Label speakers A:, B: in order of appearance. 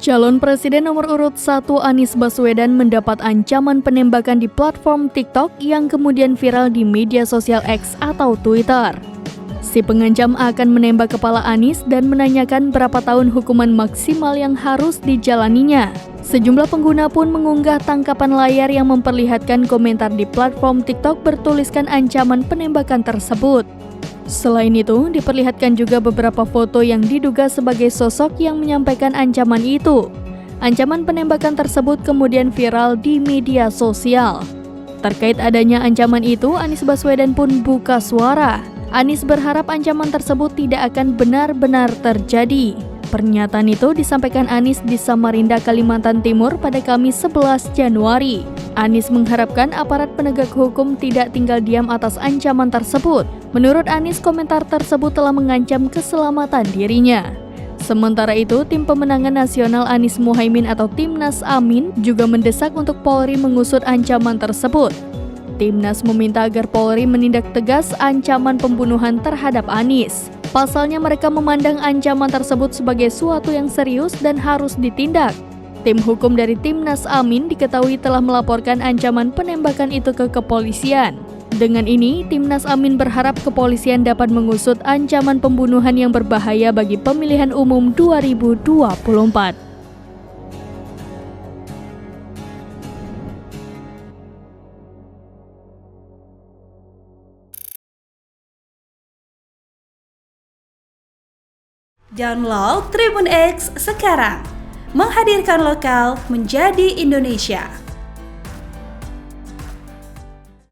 A: Calon Presiden nomor urut 1 Anies Baswedan mendapat ancaman penembakan di platform TikTok yang kemudian viral di media sosial X atau Twitter. Si pengancam akan menembak kepala Anies dan menanyakan berapa tahun hukuman maksimal yang harus dijalaninya. Sejumlah pengguna pun mengunggah tangkapan layar yang memperlihatkan komentar di platform TikTok bertuliskan ancaman penembakan tersebut. Selain itu, diperlihatkan juga beberapa foto yang diduga sebagai sosok yang menyampaikan ancaman itu. Ancaman penembakan tersebut kemudian viral di media sosial. Terkait adanya ancaman itu, Anies Baswedan pun buka suara. Anies berharap ancaman tersebut tidak akan benar-benar terjadi. Pernyataan itu disampaikan Anies di Samarinda, Kalimantan Timur pada Kamis 11 Januari. Anies mengharapkan aparat penegak hukum tidak tinggal diam atas ancaman tersebut. Menurut Anies, komentar tersebut telah mengancam keselamatan dirinya. Sementara itu, Tim Pemenangan Nasional Anies Muhaimin atau Timnas Amin juga mendesak untuk Polri mengusut ancaman tersebut. Timnas meminta agar Polri menindak tegas ancaman pembunuhan terhadap Anies. Pasalnya mereka memandang ancaman tersebut sebagai suatu yang serius dan harus ditindak. Tim hukum dari Timnas Amin diketahui telah melaporkan ancaman penembakan itu ke kepolisian. Dengan ini, Timnas Amin berharap kepolisian dapat mengusut ancaman pembunuhan yang berbahaya bagi pemilihan umum 2024.
B: Download Tribun X sekarang, menghadirkan lokal menjadi Indonesia.